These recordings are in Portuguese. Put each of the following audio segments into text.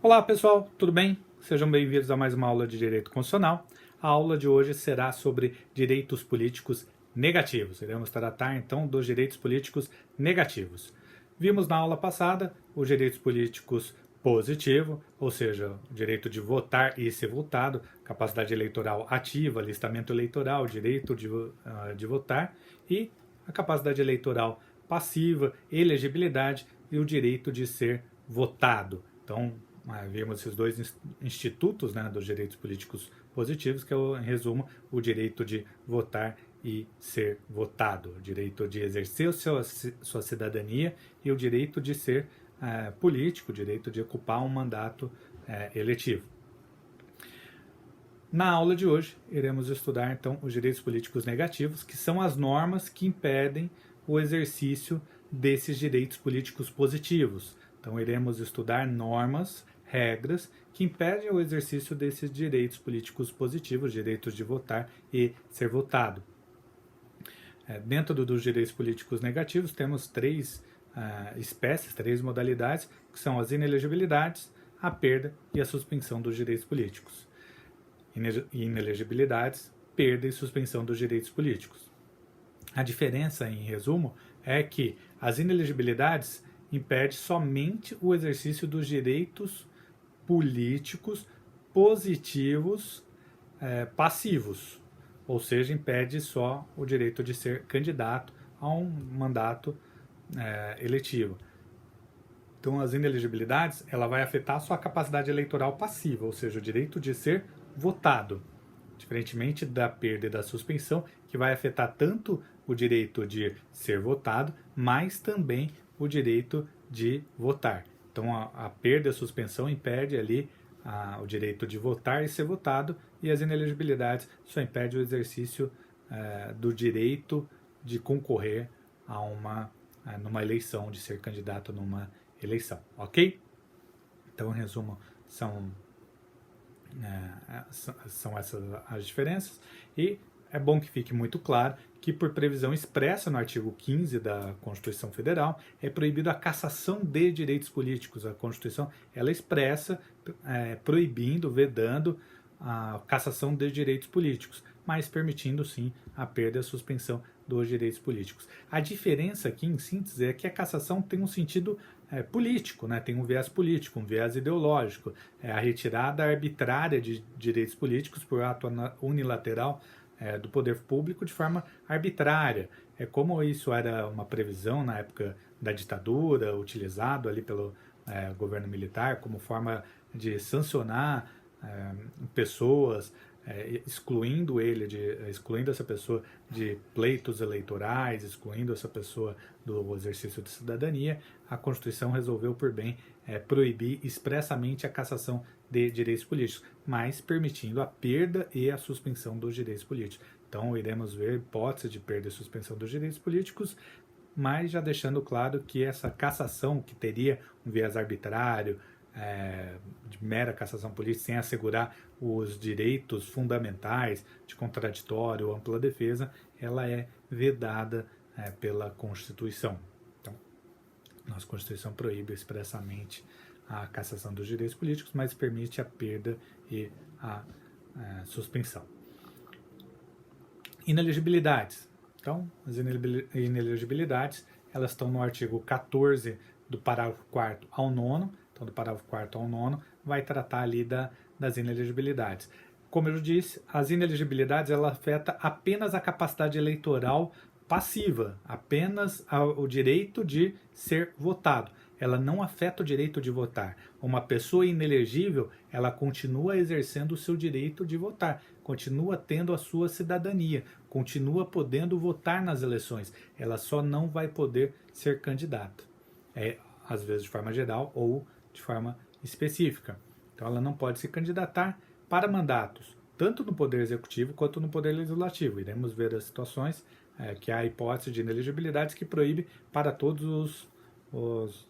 Olá pessoal, tudo bem? Sejam bem-vindos a mais uma aula de Direito Constitucional. A aula de hoje será sobre direitos políticos negativos. Iremos tratar então dos direitos políticos negativos. Vimos na aula passada os direitos políticos positivos, ou seja, o direito de votar e ser votado, capacidade eleitoral ativa, alistamento eleitoral, direito de votar, e a capacidade eleitoral passiva, elegibilidade e o direito de ser votado. Então, vimos esses dois institutos, né, dos direitos políticos positivos, que é, em resumo, o direito de votar e ser votado, o direito de exercer sua cidadania e o direito de ser político, o direito de ocupar um mandato eletivo. Na aula de hoje, iremos estudar, então, os direitos políticos negativos, que são as normas que impedem o exercício desses direitos políticos positivos. Então, iremos estudar normas, regras que impedem o exercício desses direitos políticos positivos, direitos de votar e ser votado. Dentro dos direitos políticos negativos, temos três espécies, três modalidades, que são as inelegibilidades, a perda e a suspensão dos direitos políticos. Inelegibilidades, perda e suspensão dos direitos políticos. A diferença, em resumo, é que as inelegibilidades impedem somente o exercício dos direitos políticos positivos passivos, ou seja, impede só o direito de ser candidato a um mandato eletivo. Então, as inelegibilidades, ela vai afetar a sua capacidade eleitoral passiva, ou seja, o direito de ser votado, diferentemente da perda e da suspensão, que vai afetar tanto o direito de ser votado, mas também o direito de votar. Então, a perda e a suspensão impede ali o direito de votar e ser votado, e as inelegibilidades só impedem o exercício do direito de concorrer numa eleição, de ser candidato numa eleição, ok? Então, em resumo, são essas as diferenças, e é bom que fique muito claro que, por previsão expressa no artigo 15 da Constituição Federal, é proibido a cassação de direitos políticos. A Constituição, ela expressa proibindo, vedando a cassação de direitos políticos, mas permitindo sim a perda e a suspensão dos direitos políticos. A diferença aqui, em síntese, é que a cassação tem um sentido político, né? Tem um viés político, um viés ideológico. É a retirada arbitrária de direitos políticos por ato unilateral do poder público de forma arbitrária. Como isso era uma previsão na época da ditadura, utilizado ali pelo governo militar como forma de sancionar pessoas, excluindo essa pessoa de pleitos eleitorais, excluindo essa pessoa do exercício de cidadania, a Constituição resolveu por bem proibir expressamente a cassação de direitos políticos, mas permitindo a perda e a suspensão dos direitos políticos. Então, iremos ver hipótese de perda e suspensão dos direitos políticos, mas já deixando claro que essa cassação, que teria um viés arbitrário, de mera cassação política, sem assegurar os direitos fundamentais de contraditório ou ampla defesa, ela é vedada pela Constituição. Então, nossa Constituição proíbe expressamente a cassação dos direitos políticos, mas permite a perda e a suspensão. Inelegibilidades. Então, as inelegibilidades, elas estão no artigo 14 do parágrafo 4º ao 9º, então do parágrafo 4º ao 9º, vai tratar ali das inelegibilidades. Como eu disse, as inelegibilidades, ela afeta apenas a capacidade eleitoral passiva, apenas o direito de ser votado. Ela não afeta o direito de votar. Uma pessoa inelegível, ela continua exercendo o seu direito de votar, continua tendo a sua cidadania, continua podendo votar nas eleições. Ela só não vai poder ser candidata. Às vezes de forma geral ou de forma específica. Então ela não pode se candidatar para mandatos, tanto no Poder Executivo quanto no Poder Legislativo. Iremos ver as situações que há a hipótese de inelegibilidades que proíbe para todos os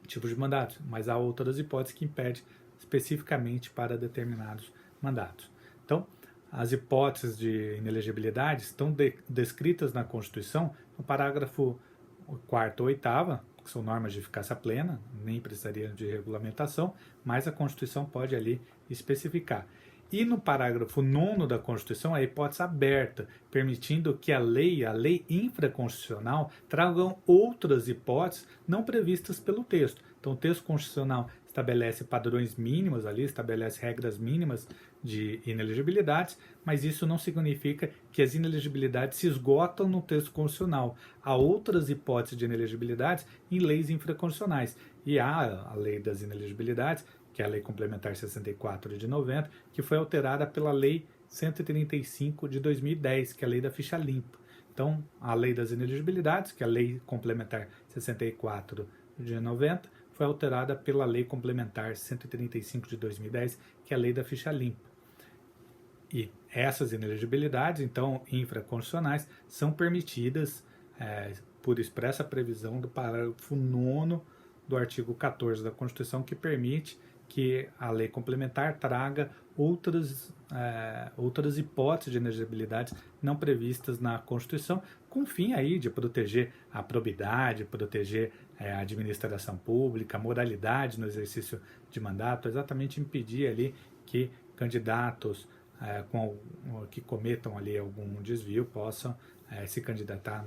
tipos de mandatos, mas há outras hipóteses que impedem especificamente para determinados mandatos. Então, as hipóteses de inelegibilidade estão descritas na Constituição no parágrafo 4º ou 8º, que são normas de eficácia plena, nem precisariam de regulamentação, mas a Constituição pode ali especificar. E no parágrafo 9º da Constituição, a hipótese aberta, permitindo que a lei infraconstitucional, tragam outras hipóteses não previstas pelo texto. Então, o texto constitucional estabelece padrões mínimos ali, estabelece regras mínimas de inelegibilidades, mas isso não significa que as inelegibilidades se esgotam no texto constitucional. Há outras hipóteses de inelegibilidades em leis infraconstitucionais. E há a lei das inelegibilidades, que é a Lei Complementar 64 de 90, que foi alterada pela Lei 135 de 2010, que é a Lei da Ficha Limpa. Então, a Lei das Inelegibilidades, que é a Lei Complementar 64 de 90, foi alterada pela Lei Complementar 135 de 2010, que é a Lei da Ficha Limpa. E essas inelegibilidades, então, infraconstitucionais, são permitidas por expressa previsão do parágrafo 9º do artigo 14 da Constituição, que permite que a lei complementar traga outras hipóteses de inelegibilidades não previstas na Constituição, com o fim aí de proteger a probidade, proteger a administração pública, a moralidade no exercício de mandato, exatamente impedir ali que candidatos que cometam ali algum desvio possam se candidatar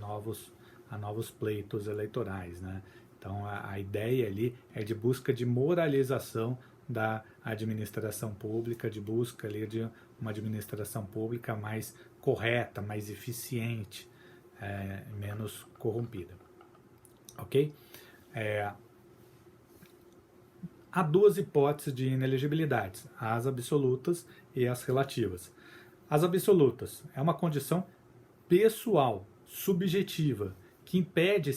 a novos pleitos eleitorais, né? Então, a ideia ali é de busca de moralização da administração pública, de busca ali de uma administração pública mais correta, mais eficiente, menos corrompida. Ok? Há duas hipóteses de inelegibilidades, as absolutas e as relativas. As absolutas é uma condição pessoal, subjetiva, que impede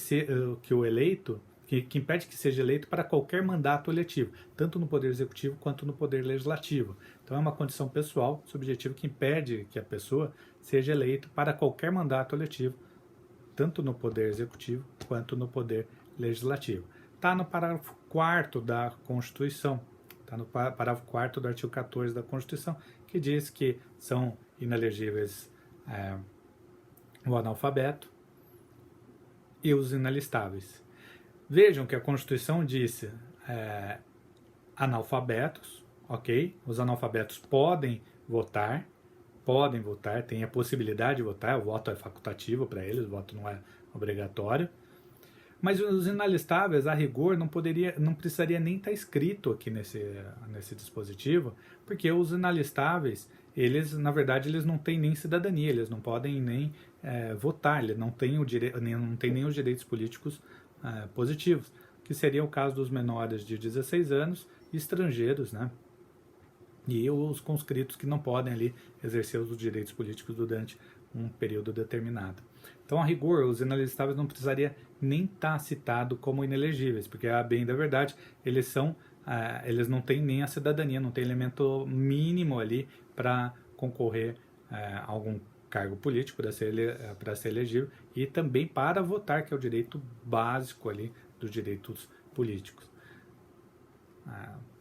que o eleito que impede que seja eleito para qualquer mandato eletivo, tanto no Poder Executivo quanto no Poder Legislativo. Então é uma condição pessoal, subjetiva, que impede que a pessoa seja eleita para qualquer mandato eletivo, tanto no Poder Executivo quanto no Poder Legislativo. Está no parágrafo 4º da Constituição, está no parágrafo 4º do artigo 14 da Constituição, que diz que são inelegíveis o analfabeto e os inalistáveis. Vejam que a Constituição disse analfabetos, ok? Os analfabetos podem votar, têm a possibilidade de votar, o voto é facultativo para eles, o voto não é obrigatório. Mas os inalistáveis, a rigor, não precisaria nem estar escrito aqui nesse dispositivo, porque os inalistáveis, eles, na verdade, eles não têm nem cidadania, eles não podem nem votar, eles não têm nem os direitos políticos positivos, que seria o caso dos menores de 16 anos e estrangeiros, né? E os conscritos que não podem ali exercer os direitos políticos durante um período determinado. Então, a rigor, os inalistáveis não precisaria nem estar citado como inelegíveis, porque, a bem da verdade, eles não têm nem a cidadania, não tem elemento mínimo ali para concorrer a algum cargo político para ser elegível e também para votar, que é o direito básico ali dos direitos políticos.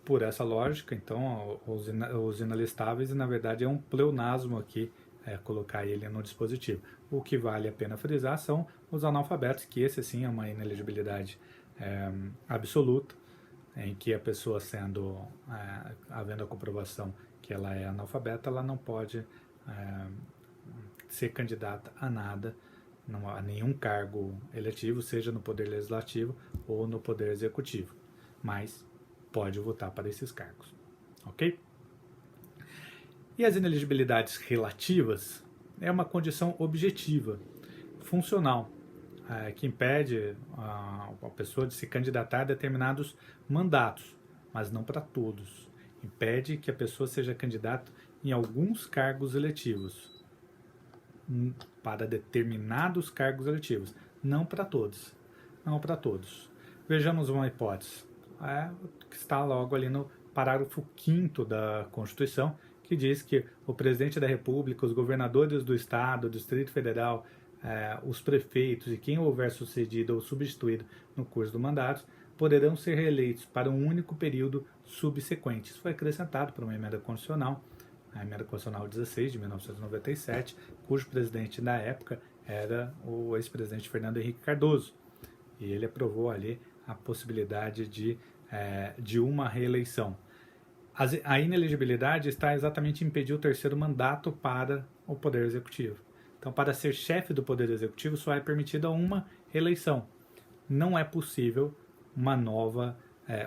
Por essa lógica, então, os inalistáveis, na verdade, é um pleonasmo aqui, colocar ele no dispositivo. O que vale a pena frisar são os analfabetos, que esse sim é uma inelegibilidade absoluta, em que a pessoa havendo a comprovação que ela é analfabeta, ela não pode ser candidata a nada, a nenhum cargo eletivo, seja no Poder Legislativo ou no Poder Executivo, mas pode votar para esses cargos, ok? E as inelegibilidades relativas é uma condição objetiva, funcional, que impede a pessoa de se candidatar a determinados mandatos, mas não para todos. Impede que a pessoa seja candidata em alguns cargos eletivos, para determinados cargos eletivos, não para todos. Não para todos. Vejamos uma hipótese, que está logo ali no parágrafo 5º da Constituição, que diz que o presidente da República, os governadores do Estado, do Distrito Federal, os prefeitos e quem houver sucedido ou substituído no curso do mandato, poderão ser reeleitos para um único período subsequente. Isso foi acrescentado por uma emenda constitucional, a Emenda Constitucional 16, de 1997, cujo presidente na época era o ex-presidente Fernando Henrique Cardoso. e ele aprovou ali a possibilidade de uma reeleição. A inelegibilidade está exatamente em impedir o terceiro mandato para o Poder Executivo. Então, para ser chefe do Poder Executivo, só é permitida uma eleição. Não é possível uma nova,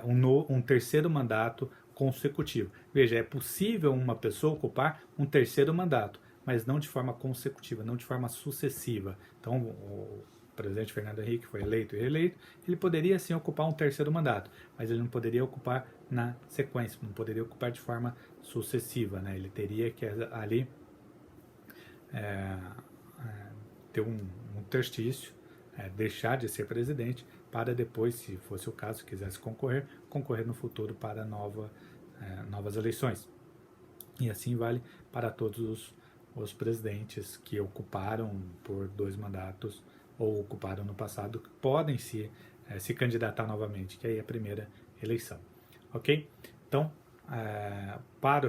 um terceiro mandato consecutivo. Veja, é possível uma pessoa ocupar um terceiro mandato, mas não de forma consecutiva, não de forma sucessiva. Então, o presidente Fernando Henrique foi eleito e reeleito, ele poderia sim ocupar um terceiro mandato, mas ele não poderia ocupar na sequência, não poderia ocupar de forma sucessiva, né? Ele teria que ali ter um interstício, deixar de ser presidente para depois, se fosse o caso, quisesse concorrer no futuro para novas eleições. E assim vale para todos os presidentes que ocuparam por 2 mandatos ou ocuparam no passado, que podem se candidatar novamente, que aí é a primeira eleição. Ok? Então, para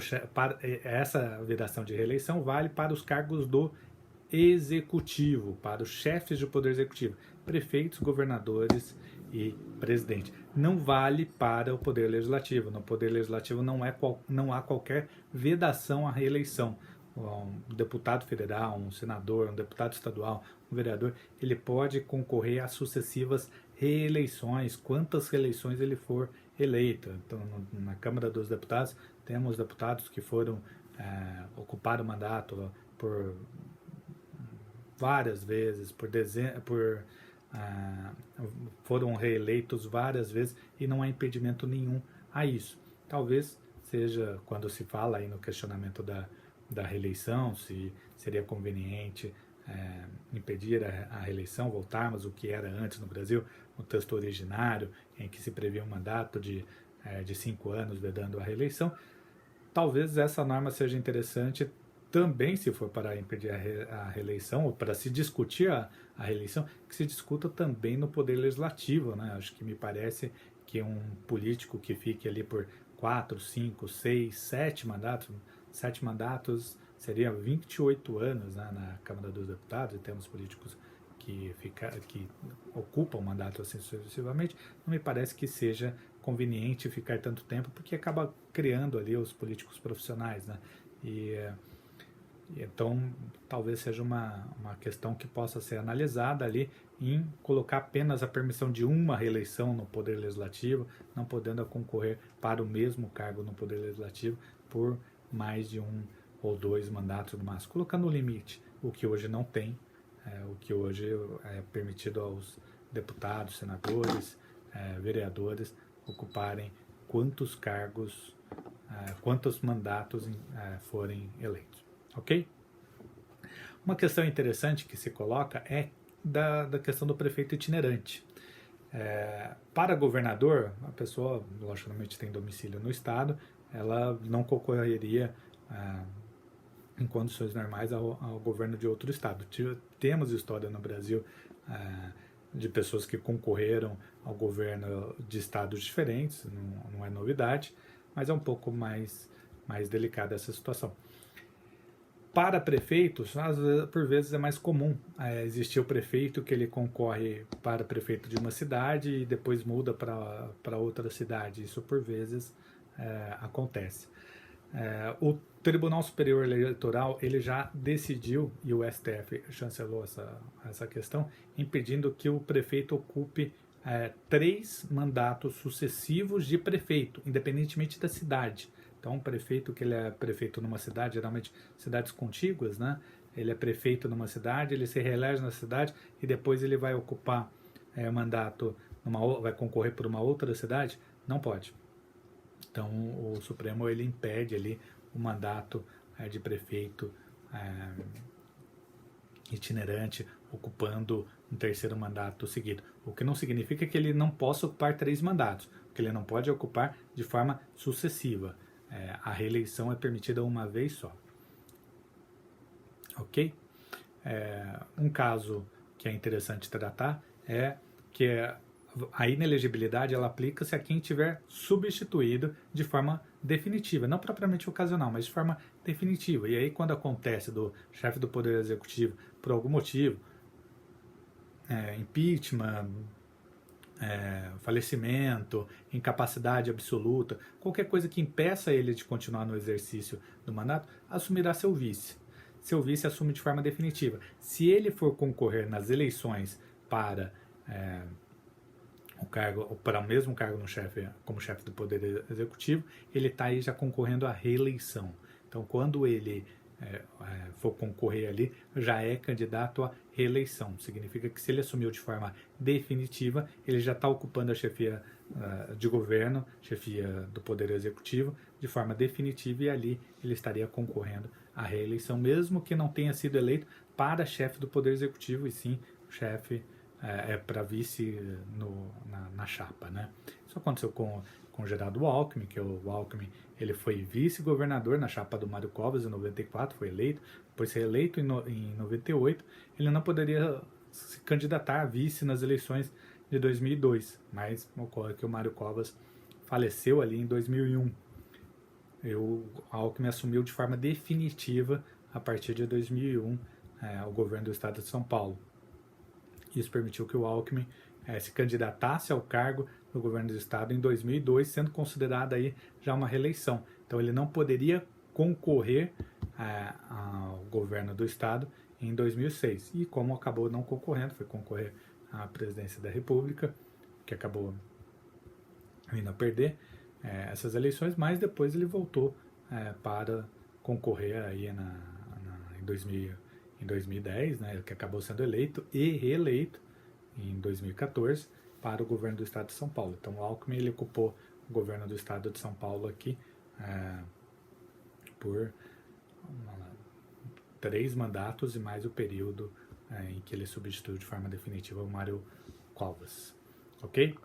essa vedação de reeleição vale para os cargos do executivo, para os chefes do poder executivo, prefeitos, governadores e presidente. Não vale para o poder legislativo. No poder legislativo não há qualquer vedação à reeleição. Um deputado federal, um senador, um deputado estadual, um vereador, ele pode concorrer a sucessivas reeleições, quantas reeleições ele for eleito. Então, na Câmara dos Deputados, temos deputados que ocuparam o mandato por várias vezes, foram reeleitos várias vezes e não há impedimento nenhum a isso. Talvez seja quando se fala aí no questionamento da reeleição, se seria conveniente impedir a reeleição, voltarmos o que era antes no Brasil, no texto originário, em que se previa um mandato de 5 anos vedando a reeleição. Talvez essa norma seja interessante também, se for para impedir a reeleição, ou para se discutir a reeleição, que se discuta também no Poder Legislativo, né? Acho que me parece que um político que fique ali por 4, 5, 6, 7 mandatos seria 28 anos, né, na Câmara dos Deputados, e temos políticos que ocupam mandato assim sucessivamente. Não me parece que seja conveniente ficar tanto tempo, porque acaba criando ali os políticos profissionais, né? Então, talvez seja uma questão que possa ser analisada ali em colocar apenas a permissão de uma reeleição no Poder Legislativo, não podendo concorrer para o mesmo cargo no Poder Legislativo por mais de 1 ou 2 mandatos no máximo, colocando o limite, o que hoje não tem, o que hoje é permitido aos deputados, senadores, vereadores ocuparem quantos cargos, quantos mandatos forem eleitos. Ok? Uma questão interessante que se coloca é da questão do prefeito itinerante. Para governador, a pessoa, logicamente, tem domicílio no estado, ela não concorreria em condições normais ao governo de outro estado. Temos história no Brasil de pessoas que concorreram ao governo de estados diferentes, não é novidade, mas é um pouco mais delicada essa situação. Para prefeitos, por vezes é mais comum existir o prefeito que ele concorre para prefeito de uma cidade e depois muda para outra cidade. Isso por vezes acontece. O Tribunal Superior Eleitoral ele já decidiu, e o STF chancelou essa questão, impedindo que o prefeito ocupe 3 mandatos sucessivos de prefeito, independentemente da cidade. Então, um prefeito que ele é prefeito numa cidade, geralmente cidades contíguas, né? Ele é prefeito numa cidade, ele se reelege na cidade e depois ele vai ocupar mandato, vai concorrer por uma outra cidade? Não pode. Então, o Supremo ele impede ali o mandato de prefeito itinerante ocupando um terceiro mandato seguido. O que não significa que ele não possa ocupar 3 mandatos, o que ele não pode ocupar de forma sucessiva. A reeleição é permitida uma vez só. Ok? Um caso que é interessante tratar é que a inelegibilidade ela aplica-se a quem tiver substituído de forma definitiva, não propriamente ocasional, mas de forma definitiva. E aí quando acontece do chefe do Poder Executivo, por algum motivo, impeachment, falecimento, incapacidade absoluta, qualquer coisa que impeça ele de continuar no exercício do mandato, assumirá seu vice. Seu vice assume de forma definitiva. Se ele for concorrer nas eleições para para o mesmo cargo como chefe do Poder Executivo, ele está aí já concorrendo à reeleição. Então, quando ele for concorrer ali, já é candidato à reeleição. Significa que se ele assumiu de forma definitiva, ele já está ocupando a chefia de governo, chefia do Poder Executivo, de forma definitiva, e ali ele estaria concorrendo à reeleição, mesmo que não tenha sido eleito para chefe do Poder Executivo, e sim chefe para vice na chapa, né? Isso aconteceu com Geraldo Alckmin, que o Alckmin ele foi vice-governador na chapa do Mário Covas em 94, foi eleito, depois reeleito em 98, ele não poderia se candidatar a vice nas eleições de 2002, mas ocorre que o Mário Covas faleceu ali em 2001. O Alckmin assumiu de forma definitiva, a partir de 2001, o governo do estado de São Paulo. Isso permitiu que o Alckmin se candidatasse ao cargo do governo do estado em 2002, sendo considerada aí já uma reeleição. Então ele não poderia concorrer ao governo do estado em 2006. E como acabou não concorrendo, foi concorrer à presidência da República, que acabou vindo a perder essas eleições, mas depois ele voltou para concorrer aí em 2010, né, que acabou sendo eleito e reeleito em 2014 para o governo do estado de São Paulo. Então o Alckmin ele ocupou o governo do estado de São Paulo aqui por 3 mandatos e mais o período em que ele substituiu de forma definitiva o Mário Covas. Ok?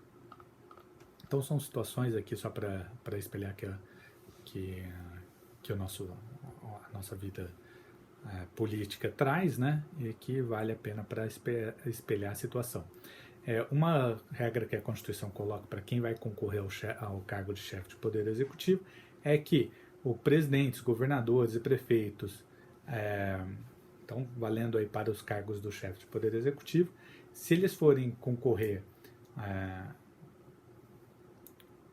Então são situações aqui só para espelhar que a nossa vida política traz, né? E que vale a pena para espelhar a situação. Uma regra que a Constituição coloca para quem vai concorrer ao cargo de chefe de Poder Executivo é que os presidentes, governadores e prefeitos, então valendo aí para os cargos do chefe de Poder Executivo, se eles forem concorrer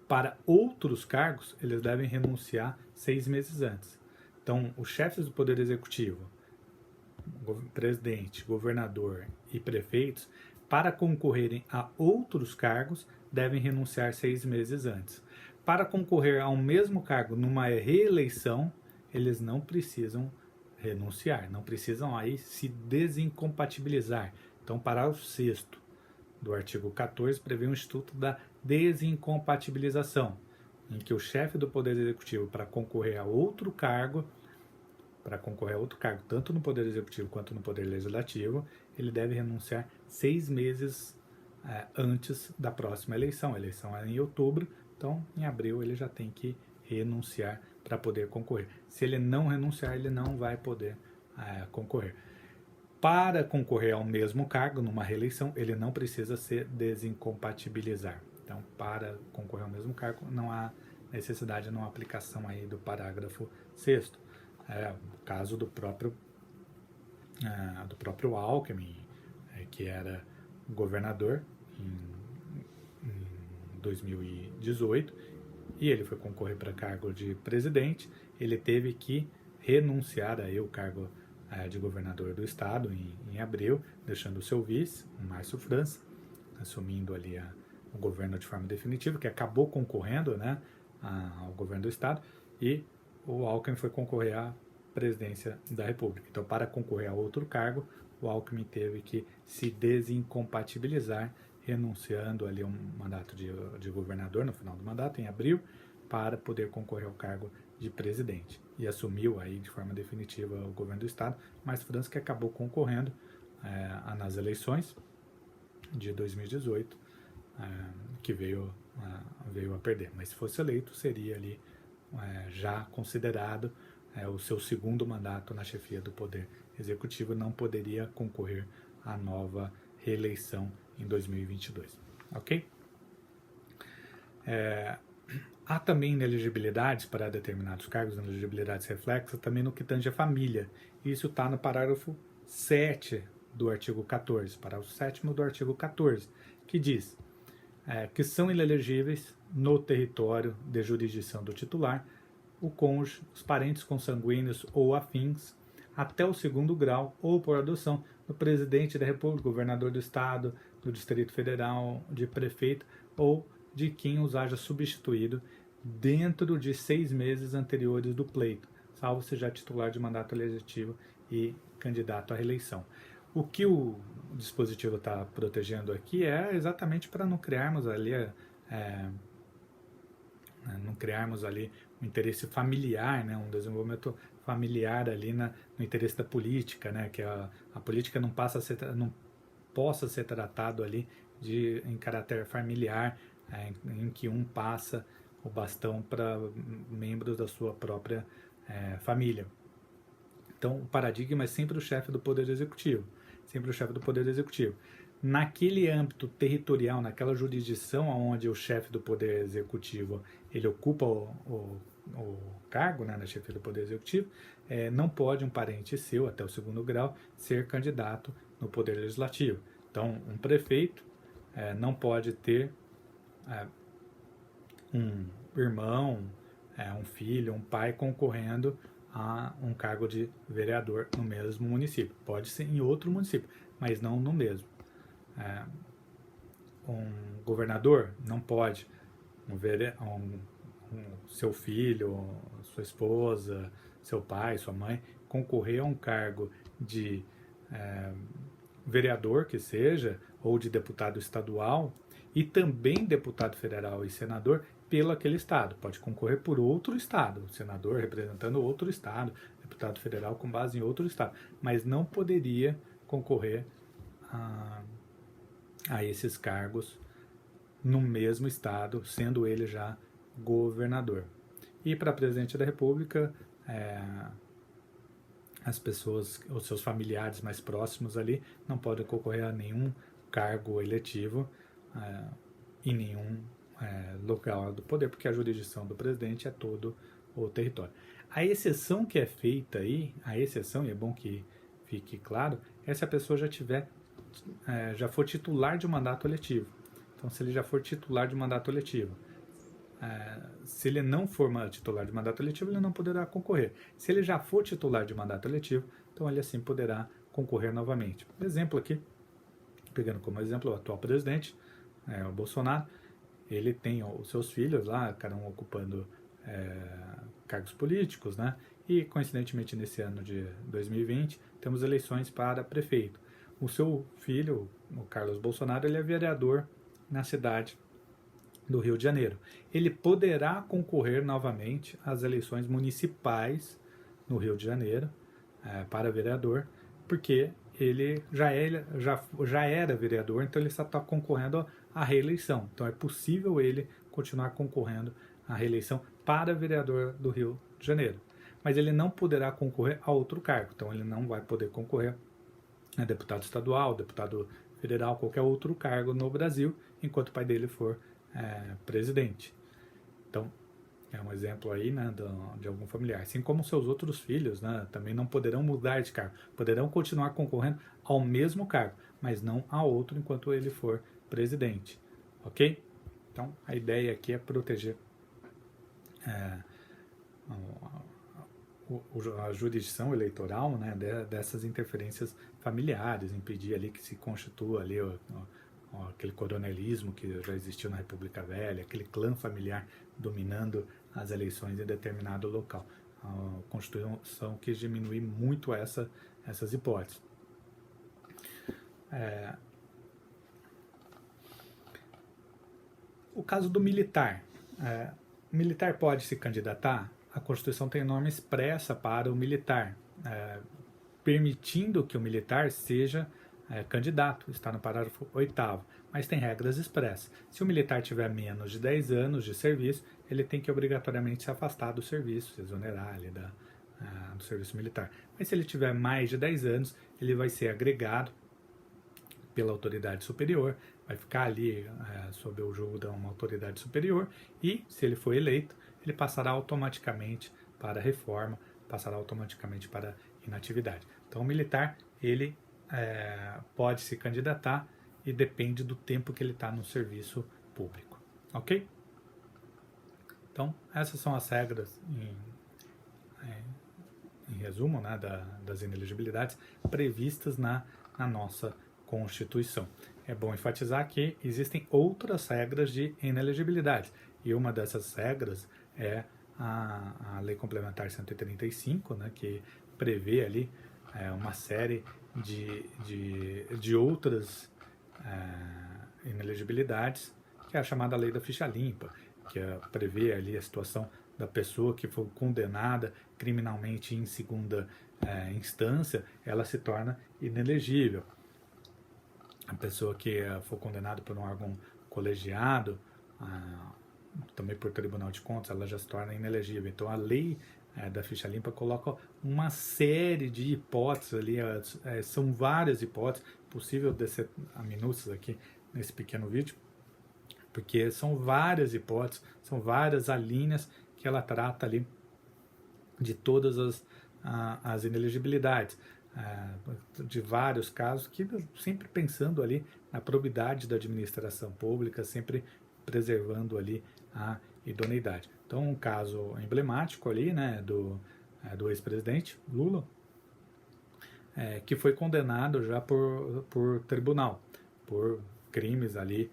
para outros cargos, eles devem renunciar 6 meses antes. Então, os chefes do Poder Executivo, presidente, governador e prefeitos, para concorrerem a outros cargos, devem renunciar 6 meses antes. Para concorrer ao mesmo cargo numa reeleição, eles não precisam renunciar, não precisam aí se desincompatibilizar. Então, parágrafo 6º do artigo 14 prevê um instituto da desincompatibilização, em que o chefe do Poder Executivo, para concorrer a outro cargo, tanto no Poder Executivo quanto no Poder Legislativo, ele deve renunciar 6 meses antes da próxima eleição. A eleição é em outubro, então em abril ele já tem que renunciar para poder concorrer. Se ele não renunciar, ele não vai poder concorrer. Para concorrer ao mesmo cargo, numa reeleição, ele não precisa se desincompatibilizar. Então, para concorrer ao mesmo cargo, não há necessidade, não há aplicação aí do parágrafo 6º. O caso do próprio Alckmin, que era governador em 2018, e ele foi concorrer para cargo de presidente, ele teve que renunciar aí o cargo de governador do estado em abril, deixando o seu vice, o Márcio França, assumindo ali o governo de forma definitiva, que acabou concorrendo, né, ao governo do estado, e o Alckmin foi concorrer à presidência da República. Então, para concorrer a outro cargo, o Alckmin teve que se desincompatibilizar, renunciando ali um mandato de governador no final do mandato, em abril, para poder concorrer ao cargo de presidente. E assumiu aí de forma definitiva o governo do estado, mas França que acabou concorrendo nas eleições de 2018, que veio a perder. Mas se fosse eleito, seria ali já considerado o seu segundo mandato na chefia do Poder Executivo, não poderia concorrer à nova reeleição em 2022. Ok? Há também inelegibilidades para determinados cargos, inelegibilidades reflexas, também no que tange a família. Isso está no parágrafo 7 do artigo 14, parágrafo 7º do artigo 14, que diz: que são inelegíveis no território de jurisdição do titular, o cônjuge, os parentes consanguíneos ou afins, até o segundo grau ou por adoção do presidente da República, governador do estado, do Distrito Federal, de prefeito ou de quem os haja substituído dentro de 6 meses anteriores do pleito, salvo seja titular de mandato eletivo e candidato à reeleição. O que o dispositivo está protegendo aqui é exatamente para não criarmos ali um interesse familiar, né, um desenvolvimento familiar ali no interesse da política, né, que a política não possa ser tratado ali em caráter familiar, em que um passa o bastão para membros da sua própria família. Então, o paradigma é sempre o chefe do Poder Executivo. Sempre o chefe do Poder Executivo. Naquele âmbito territorial, naquela jurisdição onde o chefe do Poder Executivo ele ocupa o cargo, né, na chefia do Poder Executivo, não pode um parente seu, até o segundo grau, ser candidato no Poder Legislativo. Então, um prefeito não pode ter um irmão, um filho, um pai concorrendo a um cargo de vereador no mesmo município. Pode ser em outro município, mas não no mesmo. Um governador não pode, seu filho, sua esposa, seu pai, sua mãe, concorrer a um cargo de vereador que seja, ou de deputado estadual, e também deputado federal e senador pelo aquele estado. Pode concorrer por outro estado, senador representando outro estado, deputado federal com base em outro estado, mas não poderia concorrer a esses cargos no mesmo estado, sendo ele já governador. E para presidente da República, as pessoas, os seus familiares mais próximos ali, não podem concorrer a nenhum cargo eletivo em nenhum local do poder, porque a jurisdição do presidente é todo o território. A exceção que é feita aí, a exceção, e é bom que fique claro, é se a pessoa já for titular de um mandato eletivo. Então, se ele já for titular de mandato eletivo, se ele não for titular de mandato eletivo, ele não poderá concorrer. Se ele já for titular de mandato eletivo, então ele assim poderá concorrer novamente. Exemplo aqui, pegando como exemplo o atual presidente, o Bolsonaro, ele tem os seus filhos lá, cada um ocupando cargos políticos, né? E coincidentemente nesse ano de 2020 temos eleições para prefeito. O seu filho, o Carlos Bolsonaro, ele é vereador na cidade do Rio de Janeiro. Ele poderá concorrer novamente às eleições municipais no Rio de Janeiro para vereador, porque ele já era vereador, então ele só está concorrendo à reeleição. Então é possível ele continuar concorrendo à reeleição para vereador do Rio de Janeiro. Mas ele não poderá concorrer a outro cargo. Então ele não vai poder concorrer a deputado estadual, deputado federal, qualquer outro cargo no Brasil, enquanto o pai dele for presidente. Então, é um exemplo aí, né, de algum familiar. Assim como seus outros filhos, né, também não poderão mudar de cargo. Poderão continuar concorrendo ao mesmo cargo, mas não a outro enquanto ele for presidente. Ok? Então, a ideia aqui é proteger a jurisdição eleitoral, né, dessas interferências familiares, impedir ali que se constitua ali aquele coronelismo que já existiu na República Velha, aquele clã familiar dominando as eleições em determinado local. A Constituição quis diminuir muito essas hipóteses. O caso do militar. O militar pode se candidatar? A Constituição tem norma expressa para o militar, permitindo que o militar seja candidato, está no parágrafo 8º, mas tem regras expressas. Se o militar tiver menos de 10 anos de serviço, ele tem que obrigatoriamente se afastar do serviço, se exonerar ali do serviço militar. Mas se ele tiver mais de 10 anos, ele vai ser agregado pela autoridade superior, vai ficar ali sob o julgo de uma autoridade superior e, se ele for eleito, ele passará automaticamente para reforma, passará automaticamente para inatividade. Então, o militar, ele pode se candidatar e depende do tempo que ele está no serviço público. Ok? Então, essas são as regras, em resumo, né, das inelegibilidades previstas na nossa Constituição. É bom enfatizar que existem outras regras de inelegibilidade, e uma dessas regras é a Lei Complementar 135, né, que prevê ali uma série de outras inelegibilidades, que é a chamada Lei da Ficha Limpa, que prevê ali a situação da pessoa que foi condenada criminalmente em segunda instância, ela se torna inelegível. A pessoa que for condenada por um órgão colegiado, também por Tribunal de Contas, ela já se torna inelegível. Então a lei da ficha limpa coloca uma série de hipóteses ali, são várias hipóteses, possível descer a minúcias aqui nesse pequeno vídeo, porque são várias hipóteses, são várias alíneas que ela trata ali de todas as inelegibilidades, de vários casos, que sempre pensando ali na probidade da administração pública, sempre preservando ali a idoneidade. Então, um caso emblemático ali, né, do ex-presidente Lula, que foi condenado já por tribunal, por crimes ali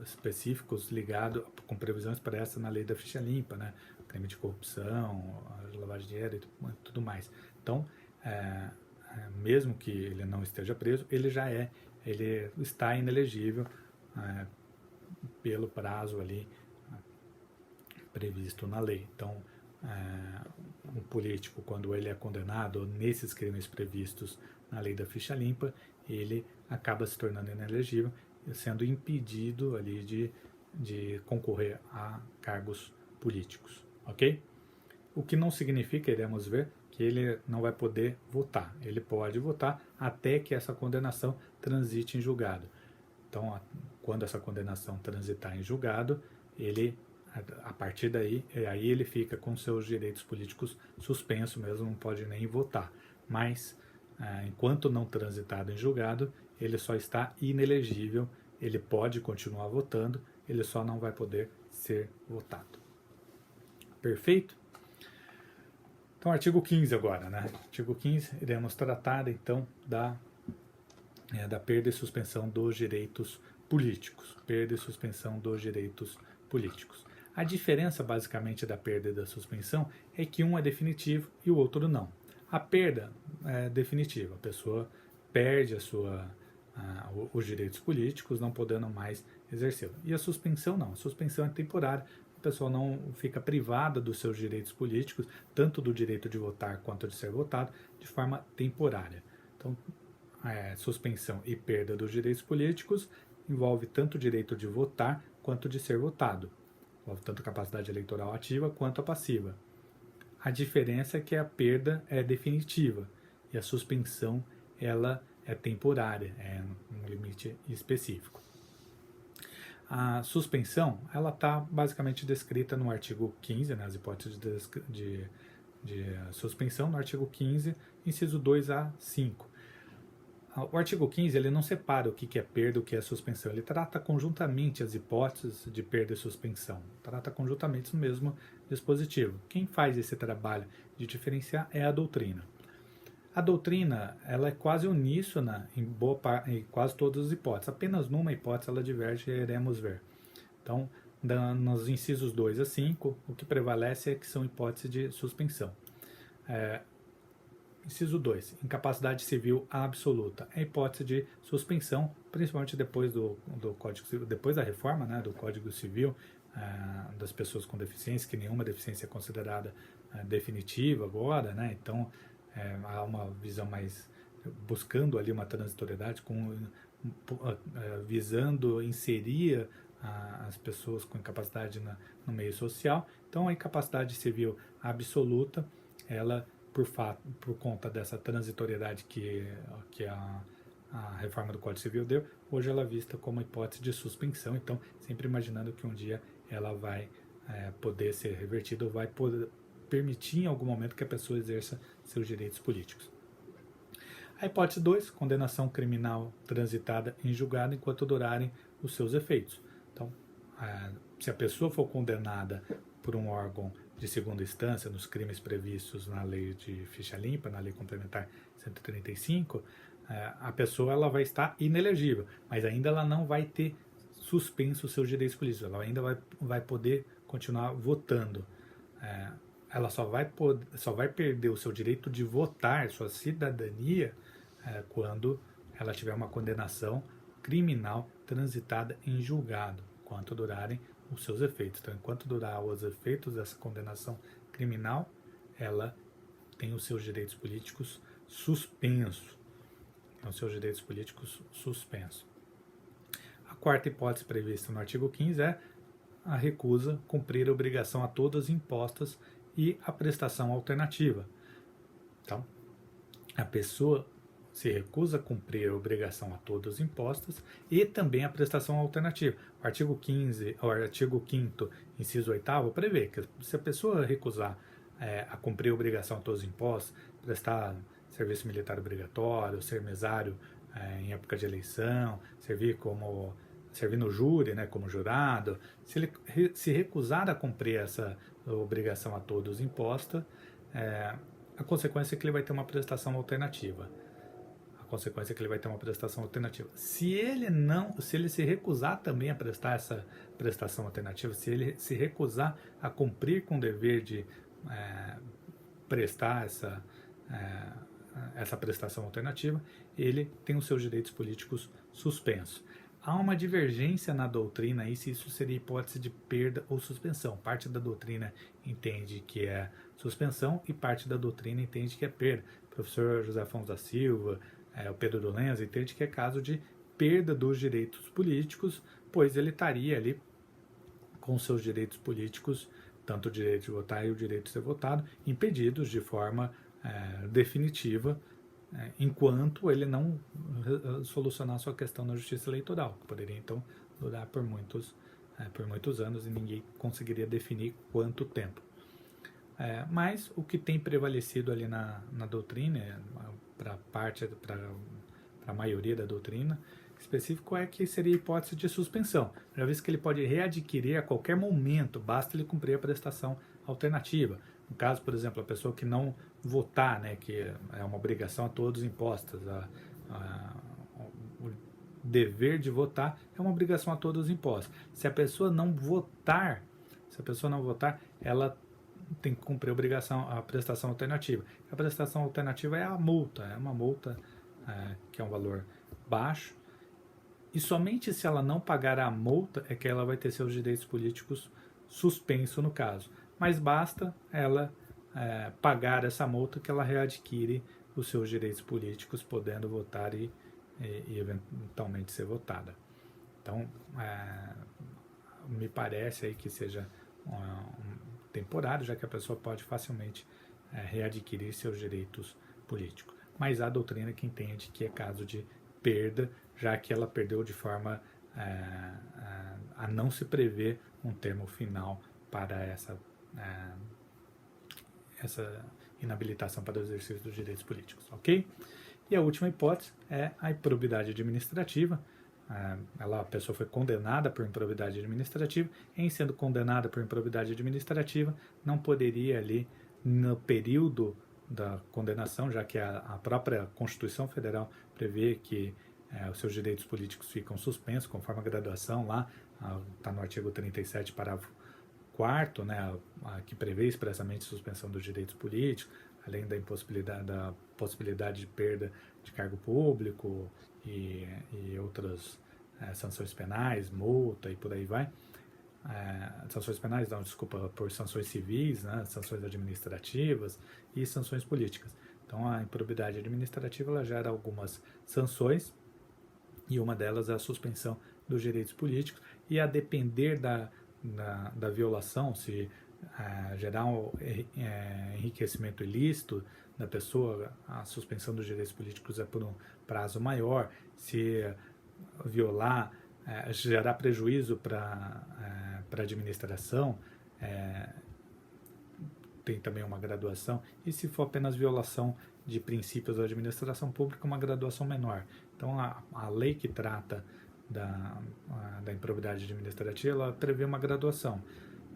específicos ligados com previsão expressa na lei da ficha limpa, né, crime de corrupção, lavagem de dinheiro e tudo mais. Então, mesmo que ele não esteja preso, ele está inelegível pelo prazo ali previsto na lei. Então, um político, quando ele é condenado nesses crimes previstos na lei da ficha limpa, ele acaba se tornando inelegível, sendo impedido ali de concorrer a cargos políticos, ok? O que não significa, iremos ver, que ele não vai poder votar. Ele pode votar até que essa condenação transite em julgado. Então, quando essa condenação transitar em julgado, a partir daí, aí ele fica com seus direitos políticos suspensos mesmo, não pode nem votar. Mas, enquanto não transitado em julgado, ele só está inelegível, ele pode continuar votando, ele só não vai poder ser votado. Perfeito? Então, artigo 15 agora, né? Artigo 15, iremos tratar, então, da perda e suspensão dos direitos políticos. Perda e suspensão dos direitos políticos. A diferença, basicamente, da perda e da suspensão é que um é definitivo e o outro não. A perda é definitiva, a pessoa perde os direitos políticos, não podendo mais exercê-los. E a suspensão não, a suspensão é temporária, a pessoa não fica privada dos seus direitos políticos, tanto do direito de votar quanto de ser votado, de forma temporária. Então, suspensão e perda dos direitos políticos envolve tanto o direito de votar quanto de ser votado. Envolve tanto a capacidade eleitoral ativa quanto a passiva. A diferença é que a perda é definitiva e a suspensão ela é temporária, é um limite específico. A suspensão ela está basicamente descrita no artigo 15, nas hipóteses de suspensão, no artigo 15, inciso 2 a 5. O artigo 15 ele não separa o que é perda e o que é suspensão, ele trata conjuntamente as hipóteses de perda e suspensão, trata conjuntamente no mesmo dispositivo. Quem faz esse trabalho de diferenciar é a doutrina. A doutrina ela é quase uníssona em quase todas as hipóteses, apenas numa hipótese ela diverge e iremos ver. Então, nos incisos 2 a 5, o que prevalece é que são hipóteses de suspensão. Inciso 2, incapacidade civil absoluta. É a hipótese de suspensão, principalmente depois do Código Civil, depois da reforma, né, do Código Civil, das pessoas com deficiência, que nenhuma deficiência é considerada definitiva agora, né? Então, há uma visão mais buscando ali uma transitoriedade, visando inserir as pessoas com incapacidade no meio social. Então, a incapacidade civil absoluta, ela por conta dessa transitoriedade que a reforma do Código Civil deu, hoje ela é vista como hipótese de suspensão, então sempre imaginando que um dia ela vai poder ser revertida ou vai poder permitir em algum momento que a pessoa exerça seus direitos políticos. A hipótese 2, condenação criminal transitada em julgado enquanto durarem os seus efeitos. Então, se a pessoa for condenada por um órgão de segunda instância nos crimes previstos na lei de ficha limpa, na lei complementar 135, a pessoa ela vai estar inelegível, mas ainda ela não vai ter suspenso os seus direitos políticos, ela ainda vai poder continuar votando. Ela só vai perder o seu direito de votar, sua cidadania, quando ela tiver uma condenação criminal transitada em julgado, enquanto durarem os seus efeitos. Então, enquanto durar os efeitos dessa condenação criminal, ela tem os seus direitos políticos suspensos. Tem os seus direitos políticos suspensos. A quarta hipótese prevista no artigo 15 é a recusa cumprir a obrigação a todas impostas e a prestação alternativa. Então, a pessoa se recusa a cumprir a obrigação a todas impostas e também a prestação alternativa. O artigo 5º, inciso 8º, prevê que se a pessoa recusar a cumprir a obrigação a todos os impostos, prestar serviço militar obrigatório, ser mesário em época de eleição, servir no júri, né, como jurado, se ele se recusar a cumprir essa obrigação a todos imposta, a consequência é que ele vai ter uma prestação alternativa. Se ele se recusar também a prestar essa prestação alternativa, se ele se recusar a cumprir com o dever de prestar essa prestação alternativa, ele tem os seus direitos políticos suspensos. Há uma divergência na doutrina aí se isso seria hipótese de perda ou suspensão. Parte da doutrina entende que é suspensão e parte da doutrina entende que é perda. O professor José Afonso da Silva, o Pedro Dolenz entende que é caso de perda dos direitos políticos, pois ele estaria ali com seus direitos políticos, tanto o direito de votar e o direito de ser votado, impedidos de forma definitiva, enquanto ele não solucionar sua questão na justiça eleitoral, que poderia então durar por muitos anos e ninguém conseguiria definir quanto tempo. Mas o que tem prevalecido ali na doutrina, para a maioria da doutrina específico, é que seria hipótese de suspensão, já visto que ele pode readquirir a qualquer momento, basta ele cumprir a prestação alternativa. No caso, por exemplo, a pessoa que não votar, né, que é uma obrigação a todos impostas, o dever de votar é uma obrigação a todos impostos. Se a pessoa não votar, ela tem que cumprir a prestação alternativa. A prestação alternativa é uma multa que é um valor baixo, e somente se ela não pagar a multa é que ela vai ter seus direitos políticos suspensos no caso. Mas basta ela pagar essa multa que ela readquire os seus direitos políticos, podendo votar e eventualmente ser votada. Então, me parece aí que seja temporário, já que a pessoa pode facilmente readquirir seus direitos políticos. Mas há doutrina que entende que é caso de perda, já que ela perdeu de forma a não se prever um termo final para essa inabilitação para o exercício dos direitos políticos, ok? E a última hipótese é a improbidade administrativa. A pessoa foi condenada por improbidade administrativa, em sendo condenada por improbidade administrativa, não poderia ali, no período da condenação, já que a própria Constituição Federal prevê que os seus direitos políticos ficam suspensos, conforme a graduação lá, está no artigo 37, parágrafo 4º, né, que prevê expressamente suspensão dos direitos políticos, além da possibilidade de perda de cargo público e outras sanções penais, multa e por aí vai. Sanções penais, não, desculpa, por sanções civis, né, sanções administrativas e sanções políticas. Então, a improbidade administrativa ela gera algumas sanções, e uma delas é a suspensão dos direitos políticos, e a depender da violação, se gerar um enriquecimento ilícito da pessoa, a suspensão dos direitos políticos é por um prazo maior. Se violar, gerar prejuízo para a administração, tem também uma graduação, e se for apenas violação de princípios da administração pública, uma graduação menor. Então, a lei que trata da improbidade administrativa, ela prevê uma graduação.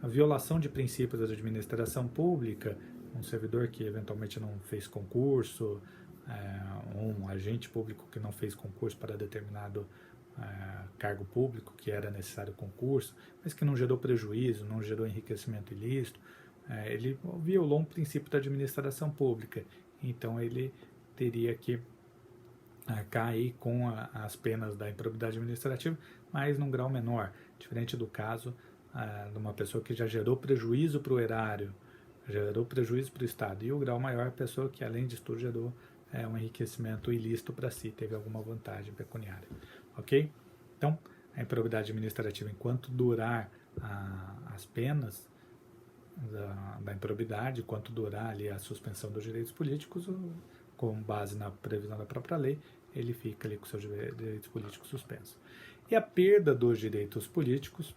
A violação de princípios da administração pública, um servidor que eventualmente não fez concurso, um agente público que não fez concurso para determinado cargo público, que era necessário concurso, mas que não gerou prejuízo, não gerou enriquecimento ilícito, ele violou um princípio da administração pública. Então ele teria que cair com as penas da improbidade administrativa, mas num grau menor, diferente do caso de uma pessoa que já gerou prejuízo para o erário, gerou prejuízo para o Estado, e o grau maior é a pessoa que, além disso tudo, gerou um enriquecimento ilícito para si, teve alguma vantagem pecuniária. Ok? Então, a improbidade administrativa, enquanto durar as penas da improbidade, enquanto durar ali a suspensão dos direitos políticos, com base na previsão da própria lei, ele fica ali com seus direitos políticos suspensos. E a perda dos direitos políticos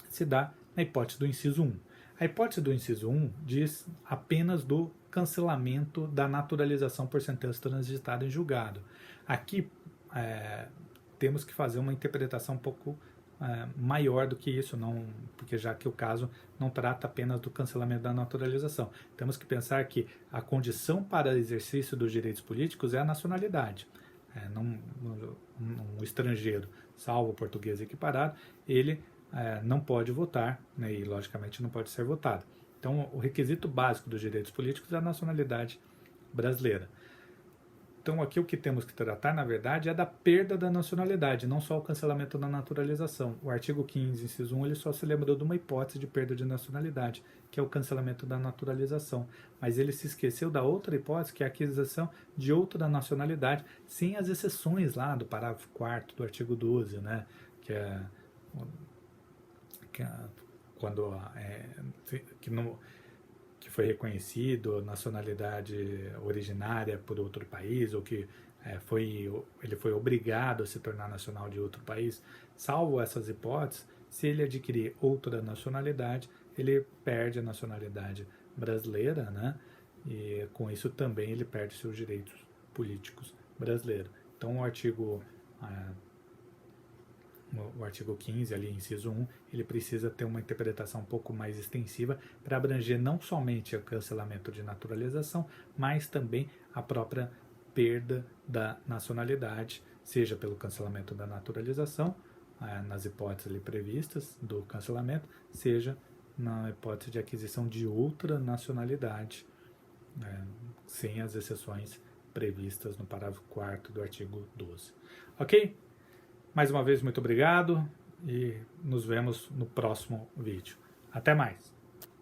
se dá na hipótese do inciso 1. A hipótese do inciso 1 diz apenas do cancelamento da naturalização por sentença transitada em julgado. Aqui temos que fazer uma interpretação um pouco maior do que isso, porque já que o caso não trata apenas do cancelamento da naturalização. Temos que pensar que a condição para exercício dos direitos políticos é a nacionalidade. Um estrangeiro, salvo o português equiparado, ele não pode votar, né, e logicamente não pode ser votado. Então, o requisito básico dos direitos políticos é a nacionalidade brasileira. Então, aqui o que temos que tratar, na verdade, é da perda da nacionalidade, não só o cancelamento da naturalização. O artigo 15, inciso 1, ele só se lembrou de uma hipótese de perda de nacionalidade, que é o cancelamento da naturalização. Mas ele se esqueceu da outra hipótese, que é a aquisição de outra nacionalidade, sem as exceções lá do parágrafo 4º do artigo 12, né? Que foi reconhecido nacionalidade originária por outro país, ou que ele foi obrigado a se tornar nacional de outro país. Salvo essas hipóteses, se ele adquirir outra nacionalidade, ele perde a nacionalidade brasileira, né? E com isso também ele perde seus direitos políticos brasileiros. Então o artigo 15, ali, inciso 1, ele precisa ter uma interpretação um pouco mais extensiva para abranger não somente o cancelamento de naturalização, mas também a própria perda da nacionalidade, seja pelo cancelamento da naturalização, nas hipóteses ali previstas do cancelamento, seja na hipótese de aquisição de outra nacionalidade, sem as exceções previstas no parágrafo 4º do artigo 12. Ok? Mais uma vez, muito obrigado e nos vemos no próximo vídeo. Até mais!